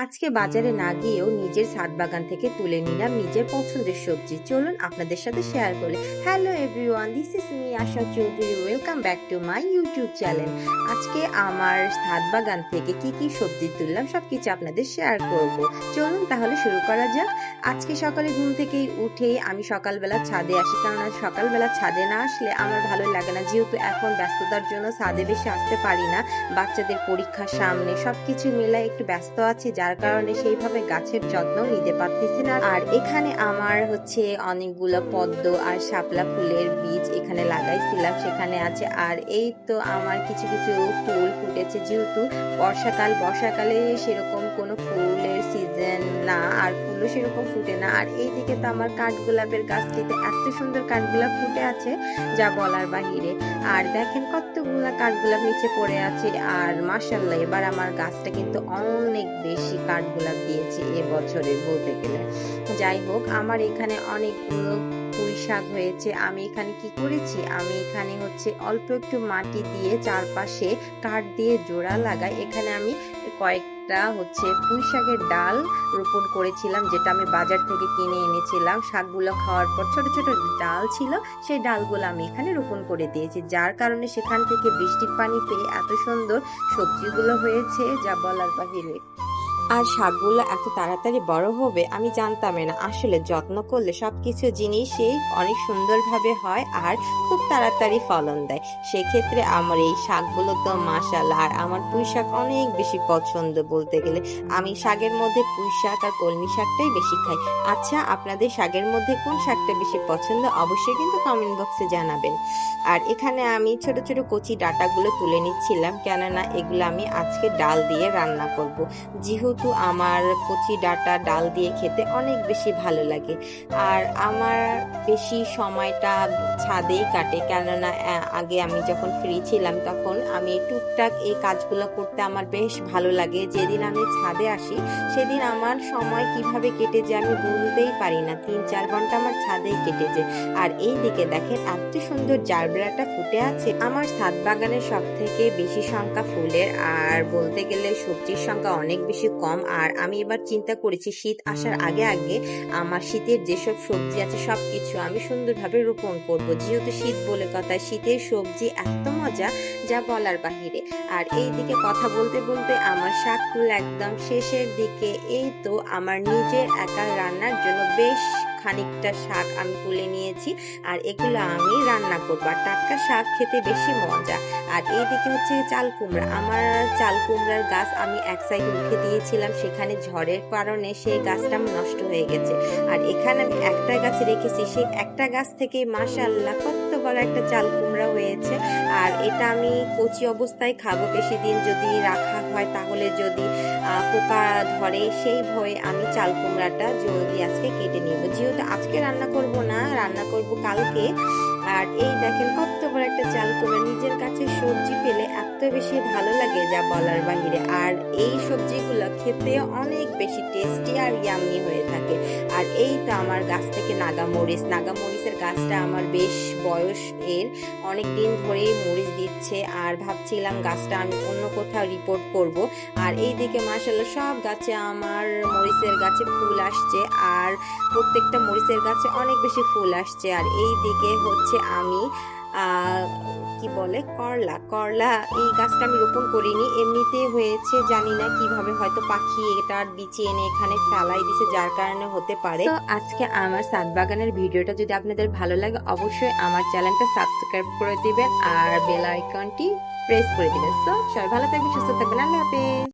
আজকে বাজারে না গিয়েও নিজের ছাদ বাগান থেকে তুলে নিলাম নিজের পছন্দের সবজি। চলুন আপনাদের সাথে শেয়ার করি। Hello everyone, this is me Asha Chowdhury. Welcome back to my YouTube channel. আজকে আমার ছাদ বাগান থেকে কি কি সবজি তুললাম সবকিছু আপনাদের শেয়ার করব। চলুন তাহলে শুরু করা যাক। আজকে সকালে ঘুম থেকেই উঠে আমি সকালবেলা ছাদে আসি, কারণ সকালবেলা ছাদে না আসলে আমার ভালো লাগে না, যেহেতু এখন ব্যস্ততার জন্য ছাদে বেশি আসতে পারি না। বাচ্চাদের পরীক্ষার সামনে সবকিছু মিলাই একটু ব্যস্ত আছি, যার কারণে সেইভাবে গাছের যত্ন নিতে পারতেছি না। আর এখানে আমার অনেকগুলো পদ্ম আর শাপলা ফুলের বীজ এখানে লাগাইছিলাম, সেখানে আছে। আর এই তো আমার কিছু কিছু ফুল ফুটেছে, যেহেতু বর্ষাকালে সেরকম কোনো ফুলের সিজন না, আর ফুলও সেরকম ফুটে না। আর এইদিকে তো আমার কাঠগোলাপের গাছটিতে এত সুন্দর কাঠগোলাপ ফুটে আছে যা বলার বাহিরে। আর দেখেন কতগুলা কাঠগোলাপ নিচে পড়ে আছে। আর মাশাআল্লাহ এবার আমার গাছটা কিন্তু অনেক বেশি কাঠগোলাপ দিয়েছে এবছরে বলতে গেলে। যাই হোক, আমার এখানে অনেকগুলো পুঁই শাক হয়েছে। আমি এখানে কি করেছি, আমি এখানে অল্প একটু মাটি দিয়ে চারপাশে কাঠ দিয়ে জোড়া লাগাই। এখানে আমি কয়েকটা পুঁই শাকের ডাল রোপণ করেছিলাম, যেটা আমি বাজার থেকে কিনে এনেছিলাম। শাকগুলো খাওয়ার পর ছোট ছোট ডাল ছিল, সেই ডালগুলো আমি এখানে রোপণ করে দিয়েছি, যার কারণে সেখান থেকে বৃষ্টির পানি পেয়ে এত সুন্দর সবজিগুলো হয়েছে যা বলার বাহিরে। আর শাকগুলো এত তাড়াতাড়ি বড় হবে আমি জানতামই না। আসলে যত্ন করলে সবকিছু জিনিসই অনেক সুন্দরভাবে হয় আর খুব তাড়াতাড়ি ফলন দেয়। সেক্ষেত্রে আমার এই শাকগুলো তো মাশাআল্লাহ। আর আমার পুঁই শাক অনেক বেশি পছন্দ বলতে গেলে। আমি শাকের মধ্যে পুঁই শাক আর কলমি শাকটাই বেশি খাই। আচ্ছা, আপনাদের শাকের মধ্যে কোন শাকটা বেশি পছন্দ অবশ্যই কিন্তু কমেন্ট বক্সে জানাবেন। আর এখানে আমি ছোট ছোট কচি ডাঁটাগুলো তুলে নিচ্ছিলাম, কেননা এগুলো আমি আজকে ডাল দিয়ে রান্না করব। যেহেতু আমার কচি ডাঁটা ডাল দিয়ে খেতে অনেক বেশি ভালো লাগে। আর আমার বেশি সময়টা ছাদেই কাটে, কেননা আগে আমি যখন ফ্রি ছিলাম তখন আমি টুকটাক এই কাজগুলো করতে আমার বেশ ভালো লাগে। যেদিন আমি ছাদে আসি সেদিন আমার সময় কিভাবে কেটে যায় আমি বলতেই পারি না। 3-4 ঘন্টা আমার ছাদেই কেটে যায়। আর এই দিকে দেখেন এত সুন্দর জারবেরাটা ফুটে আছে। আমার ছাদ বাগানের সব থেকে বেশি সংখ্যা ফুলের, আর বলতে গেলে সবজির সংখ্যা অনেক বেশি কম। আর আমি এবার চিন্তা করেছি শীত আসার আগে আগে আমার শীতের যেসব সবজি আছে সবকিছু আমি সুন্দরভাবে রোপণ করব, যেহেতু শীত বলে কথা। শীতের সবজি এত মজা যা বলার বাহিরে। আর এই দিকে কথা বলতে বলতে আমার শাক তুলা একদম শেষের দিকে। এই তো আমার নিজের একার রান্নার জন্য বেশ খানিকটা শাক আমি তুলে নিয়েছি, আর এগুলো আমি রান্না করবো। আর টাটকা শাক খেতে বেশি মজা। আর এইদিকে চাল কুমড়া। আমার চাল কুমড়ার গাছ আমি এক সাইডে উঠে দিয়েছিলাম, সেখানে ঝড়ের কারণে সেই গাছটা নষ্ট হয়ে গেছে। আর এখানে আমি একটা গাছ রেখেছি, সেই একটা গাছ থেকে মাশাআল্লাহ কত বড় একটা চাল কুমড়া হয়েছে। আর এটা আমি কচি অবস্থায় খাবো, বেশি দিন যদি রাখা হয় তাহলে যদি পোকা ধরে, সেই ভয়ে আমি চাল কুমড়াটা জলদি আজকে কেটে নিব। যেহেতু আজকে রান্না করব না, রান্না করব কালকে। আর এই দেখেন কত বড় একটা চাল কুমড়া। নিজের কাছে সবজি পেলে এত বেশি ভালো লাগে যা বলার বাহিরে। আর এই সবজিগুলো খেতে অনেক বেশি টেস্টি আর ইয়াম্মি হয়ে থাকে। আর এই তো আমার গাছ থেকে নাগামরিচের গাছটা আমার বেশ বয়স এর, অনেক দিন ধরেই মরিচ দিচ্ছে। আর ভাবছিলাম গাছটা আমি অন্য কোথাও রিপোর্ট করব। আর এই দিকে মাশাআল্লাহ সব গাছে আমার মরিচের গাছে ফুল আসছে, আর প্রত্যেকটা মরিচের গাছে অনেক বেশি ফুল আসছে। আর এই দিকে আমি কি বলে করলা, এই গাছটা আমি রোপণ করিনি, এমনিতে হয়েছে। জানি না কিভাবে, হয়তো পাখি এটার বিচি এনে এখানে ফেলাই দিছে, যার কারণে হতে পারে। তো আজকে আমার ছাদ বাগানের ভিডিওটা যদি আপনাদের ভালো লাগে অবশ্যই আমার চ্যানেলটা সাবস্ক্রাইব করে দিবেন আর বেল আইকনটি প্রেস করে দিবেন। সো সবাই ভালো থাকবেন, সুস্থ থাকবেন। আল্লাহ হাফেজ।